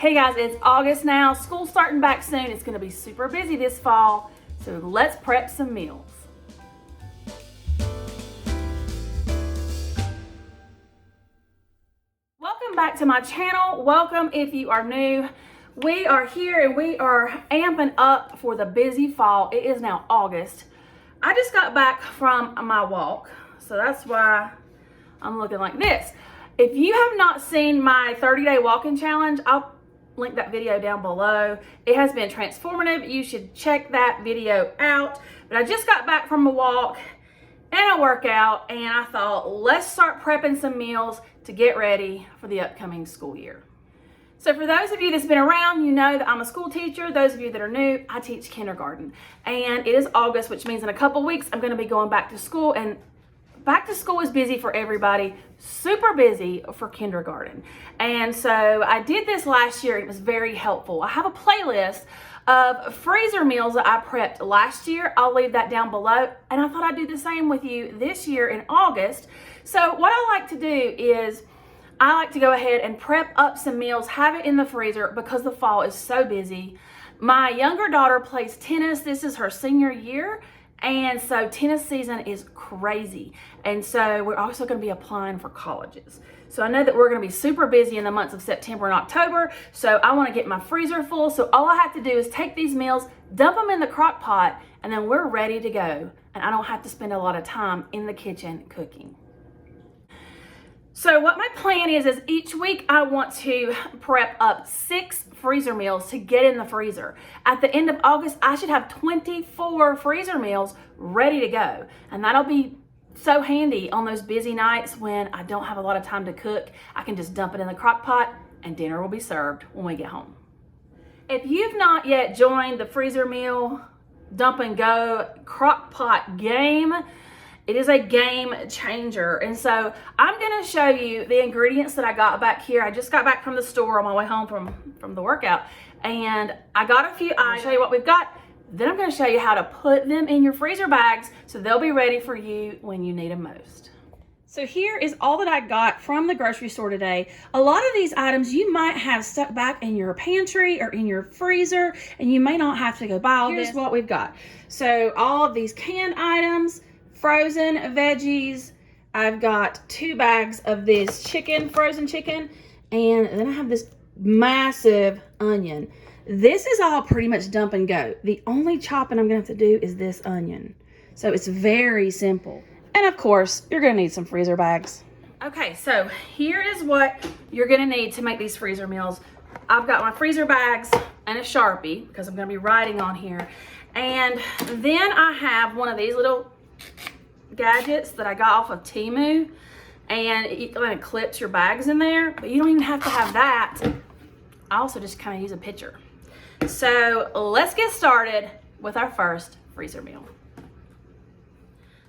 Hey guys, it's August now. School's starting back soon. It's gonna be super busy this fall, so let's prep some meals. Welcome back to my channel. Welcome if you are new. We are here and we are amping up for the busy fall. It is now August. I just got back from my walk, so that's why I'm looking like this. If you have not seen my 30-day walking challenge, I'll link that video down below. It has been transformative. You should check that video out. But I just got back from a walk and a workout, and I thought, let's start prepping some meals to get ready for the upcoming school year. So for those of you that's been around, you know that I'm a school teacher. Those of you that are new, I teach kindergarten. And it is August, which means in a couple weeks, I'm gonna be going back to school, and back to school is busy for everybody, super busy for kindergarten. And so I did this last year. It was very helpful. I have a playlist of freezer meals that I prepped last year. I'll leave that down below. And I thought I'd do the same with you this year in August. So what I like to do is I like to go ahead and prep up some meals, have it in the freezer because the fall is so busy. My younger daughter plays tennis. This is her senior year. And so tennis season is crazy. And so we're also going to be applying for colleges. So I know that we're going to be super busy in the months of September and October. So I want to get my freezer full. So all I have to do is take these meals, dump them in the crock pot, and then we're ready to go. And I don't have to spend a lot of time in the kitchen cooking. So what my plan is each week I want to prep up 6 freezer meals to get in the freezer. At the end of August, I should have 24 freezer meals ready to go. And that'll be so handy on those busy nights when I don't have a lot of time to cook. I can just dump it in the crock pot and dinner will be served when we get home. If you've not yet joined the freezer meal dump and go crock pot game, it is a game changer. And so I'm gonna show you the ingredients that I got back here. I just got back from the store on my way home from the workout, and I got a few. I'll show you what we've got. Then I'm gonna show you how to put them in your freezer bags so they'll be ready for you when you need them most. So here is all that I got from the grocery store today. A lot of these items you might have stuck back in your pantry or in your freezer, and you may not have to go buy all this. Here's what we've got. So all of these canned items, frozen veggies. I've got 2 bags of this chicken, frozen chicken, and then I have this massive onion. This is all pretty much dump and go. The only chopping I'm gonna have to do is this onion. So it's very simple. And of course, you're gonna need some freezer bags. Okay, so here is what you're gonna need to make these freezer meals. I've got my freezer bags and a Sharpie because I'm gonna be writing on here. And then I have one of these little gadgets that I got off of Temu, and it kind of clips your bags in there, but you don't even have to have that. I also just kind of use a picture. So let's get started with our first freezer meal.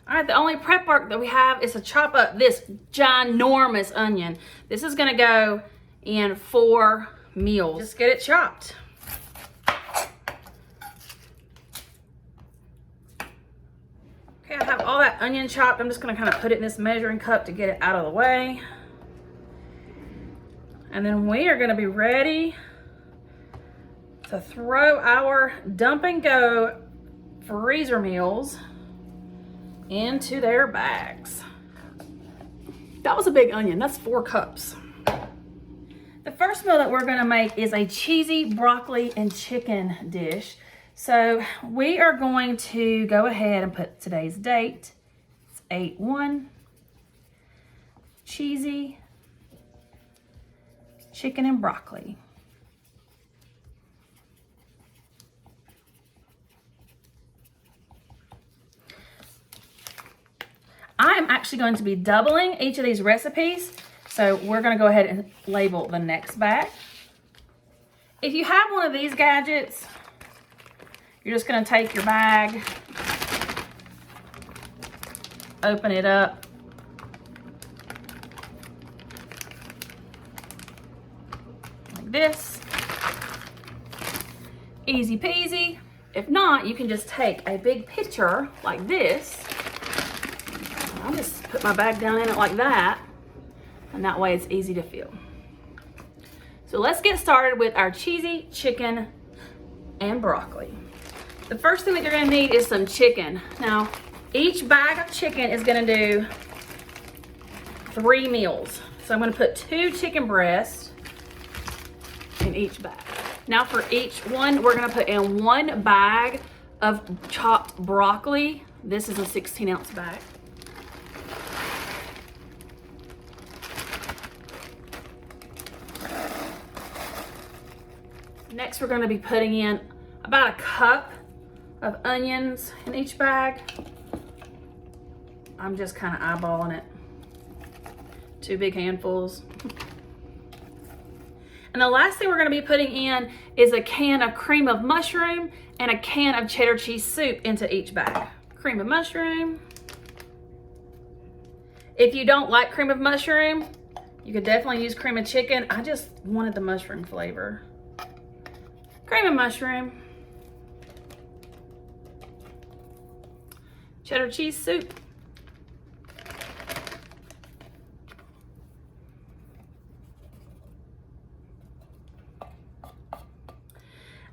All right, the only prep work that we have is to chop up this ginormous onion. This is gonna go in 4 meals. Just get it chopped. Okay, I have all that onion chopped. I'm just gonna kind of put it in this measuring cup to get it out of the way. And then we are gonna be ready to throw our dump and go freezer meals into their bags. That was a big onion. That's 4 cups. The first meal that we're gonna make is a cheesy broccoli and chicken dish. So we are going to go ahead and put today's date. It's 8/1. Cheesy chicken and broccoli. I'm actually going to be doubling each of these recipes. So we're gonna go ahead and label the next bag. If you have one of these gadgets, you're just gonna take your bag, open it up, like this. Easy peasy. If not, you can just take a big pitcher like this. I'll just put my bag down in it like that, and that way it's easy to fill. So let's get started with our cheesy chicken and broccoli. The first thing that you're gonna need is some chicken. Now, each bag of chicken is gonna do 3 meals. So I'm gonna put 2 chicken breasts in each bag. Now for each one, we're gonna put in 1 bag of chopped broccoli. This is a 16-ounce bag. Next, we're gonna be putting in about a cup of onions in each bag. I'm just kind of eyeballing it. 2 big handfuls. And the last thing we're gonna be putting in is a can of cream of mushroom and a can of cheddar cheese soup into each bag. Cream of mushroom. If you don't like cream of mushroom, you could definitely use cream of chicken. I just wanted the mushroom flavor. Cream of mushroom. Cheddar cheese soup.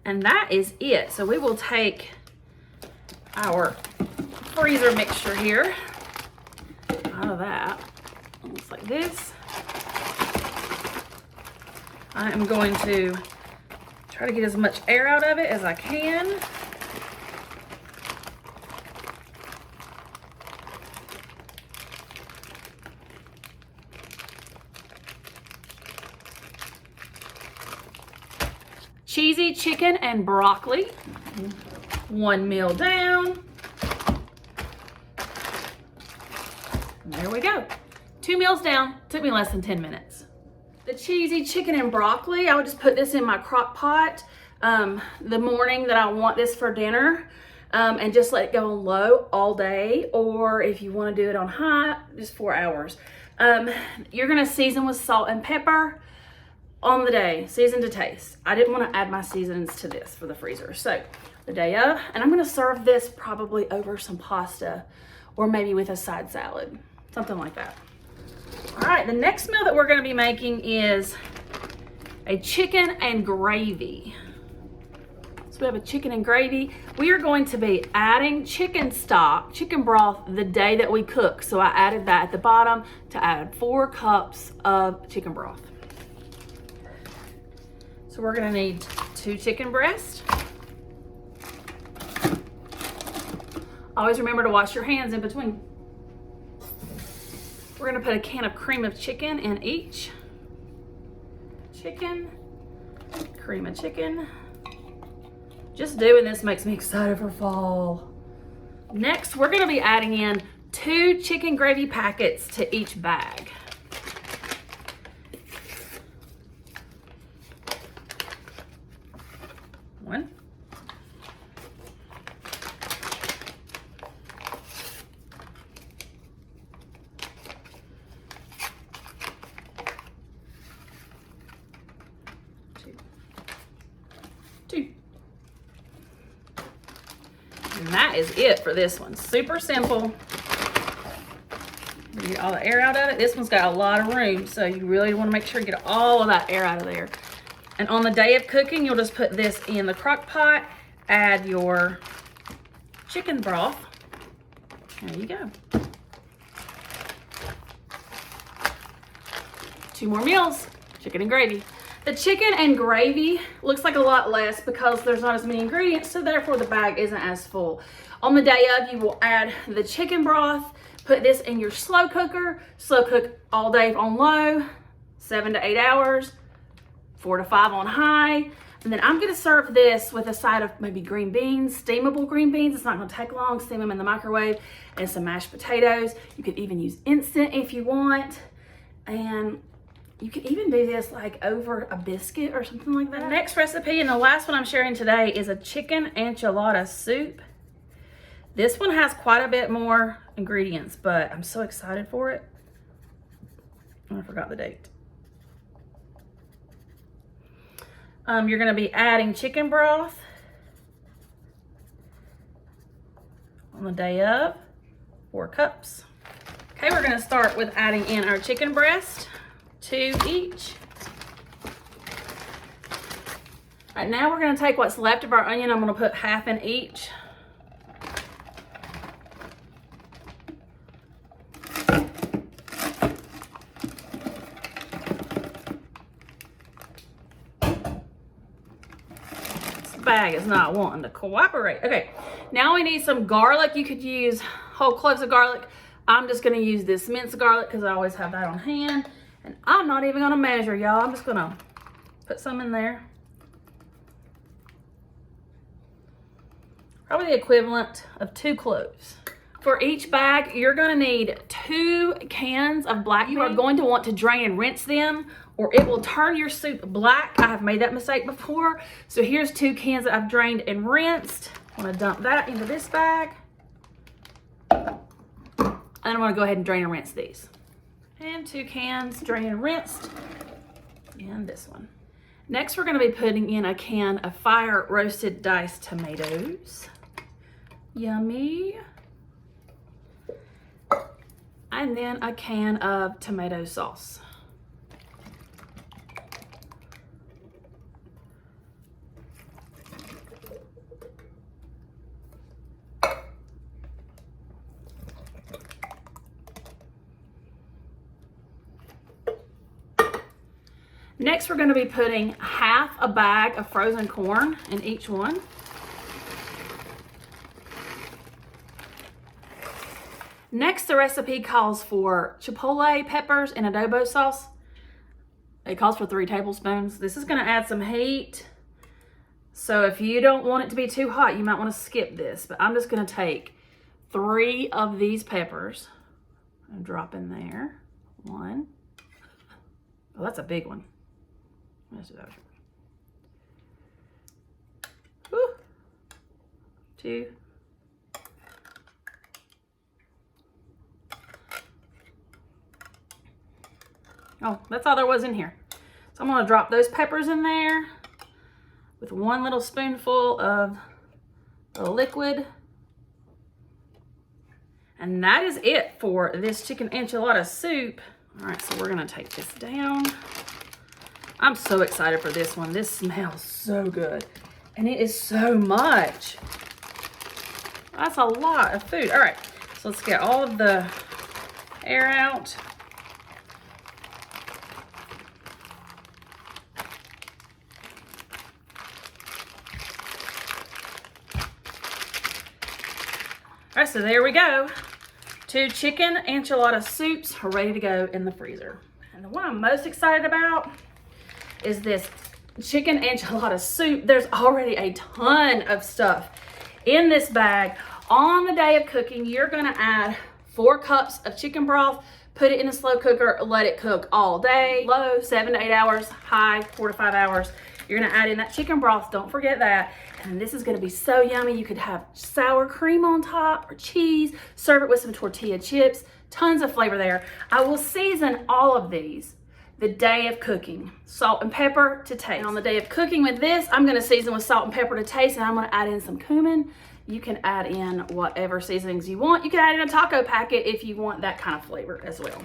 And that is it. So we will take our freezer mixture here out of that. Looks like this. I am going to try to get as much air out of it as I can. Cheesy chicken and broccoli. 1 meal down. And there we go. 2 meals down. Took me less than 10 minutes. The cheesy chicken and broccoli, I would just put this in my crock pot the morning that I want this for dinner and just let it go on low all day. Or if you want to do it on high, just 4 hours. You're going to season with salt and pepper. On the day, season to taste. I didn't want to add my seasonings to this for the freezer. So the day of, and I'm gonna serve this probably over some pasta or maybe with a side salad, something like that. All right, the next meal that we're gonna be making is a chicken and gravy. So we have a chicken and gravy. We are going to be adding chicken stock, chicken broth the day that we cook. So I added that at the bottom to add 4 cups of chicken broth. So we're gonna need 2 chicken breasts. Always remember to wash your hands in between. We're gonna put a can of cream of chicken in each. Chicken, cream of chicken. Just doing this makes me excited for fall. Next, we're gonna be adding in 2 chicken gravy packets to each bag. 1. 2. And that is it for this one. Super simple. Get all the air out of it. This one's got a lot of room, so you really want to make sure you get all of that air out of there. And on the day of cooking, you'll just put this in the crock pot, add your chicken broth. There you go. 2 more meals, chicken and gravy. The chicken and gravy looks like a lot less because there's not as many ingredients, so therefore the bag isn't as full. On the day of, you will add the chicken broth, put this in your slow cooker, slow cook all day on low, 7 to 8 hours. 4 to 5 on high. And then I'm gonna serve this with a side of maybe green beans, steamable green beans. It's not gonna take long, steam them in the microwave, and some mashed potatoes. You could even use instant if you want. And you could even do this like over a biscuit or something like that. The next recipe, and the last one I'm sharing today, is a chicken enchilada soup. This one has quite a bit more ingredients, but I'm so excited for it. Oh, I forgot the date. You're gonna be adding chicken broth on the day of, 4 cups. Okay, we're gonna start with adding in our chicken breast, 2 each. All right, now we're gonna take what's left of our onion. I'm gonna put half in each. Bag is not wanting to cooperate. Okay, now we need some garlic. You could use whole cloves of garlic. I'm just gonna use this minced garlic because I always have that on hand. And I'm not even gonna measure, y'all. I'm just gonna put some in there. Probably the equivalent of 2 cloves. For each bag, you're gonna need 2 cans of black beans. You are going to want to drain and rinse them, or it will turn your soup black. I have made that mistake before. So here's 2 cans that I've drained and rinsed. I'm gonna dump that into this bag. And I'm gonna go ahead and drain and rinse these. And 2 cans drained and rinsed. And this one. Next, we're gonna be putting in a can of fire roasted diced tomatoes. Yummy. And then a can of tomato sauce. Next, we're going to be putting half a bag of frozen corn in each one. Next, the recipe calls for chipotle peppers and adobo sauce. It calls for 3 tablespoons. This is going to add some heat. So if you don't want it to be too hot, you might want to skip this. But I'm just going to take 3 of these peppers and drop in there. 1. Oh, that's a big one. Let's do that. 2. Oh, that's all there was in here. So I'm gonna drop those peppers in there with 1 little spoonful of the liquid. And that is it for this chicken enchilada soup. All right, so we're gonna take this down. I'm so excited for this one. This smells so good. And it is so much. That's a lot of food. All right, so let's get all of the air out. All right, so there we go. 2 chicken enchilada soups are ready to go in the freezer. And the one I'm most excited about is this chicken enchilada soup. There's already a ton of stuff in this bag. On the day of cooking, you're gonna add 4 cups of chicken broth, put it in a slow cooker, let it cook all day. Low, 7 to 8 hours, high, 4 to 5 hours. You're gonna add in that chicken broth, don't forget that. And this is gonna be so yummy. You could have sour cream on top or cheese, serve it with some tortilla chips, tons of flavor there. I will season all of these the day of cooking. Salt and pepper to taste. And on the day of cooking with this, I'm gonna season with salt and pepper to taste, and I'm gonna add in some cumin. You can add in whatever seasonings you want. You can add in a taco packet if you want that kind of flavor as well.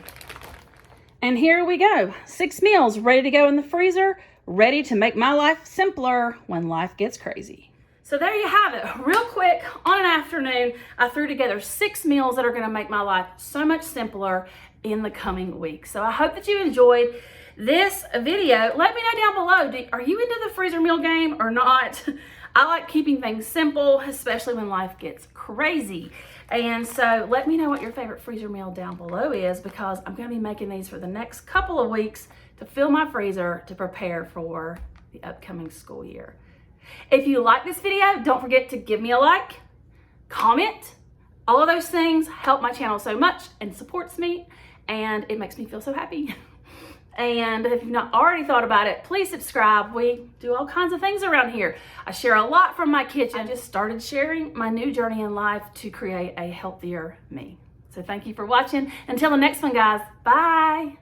And here we go. 6 meals ready to go in the freezer, ready to make my life simpler when life gets crazy. So there you have it. Real quick, on an afternoon, I threw together 6 meals that are gonna make my life so much simpler in the coming weeks. So I hope that you enjoyed this video. Let me know down below, are you into the freezer meal game or not? I like keeping things simple, especially when life gets crazy. And so let me know what your favorite freezer meal down below is, because I'm gonna be making these for the next couple of weeks to fill my freezer to prepare for the upcoming school year. If you like this video, don't forget to give me a like, comment. All of those things help my channel so much and supports me, and it makes me feel so happy. And if you've not already thought about it, please subscribe. We do all kinds of things around here. I share a lot from my kitchen. I just started sharing my new journey in life to create a healthier me. So thank you for watching. Until the next one, guys, bye.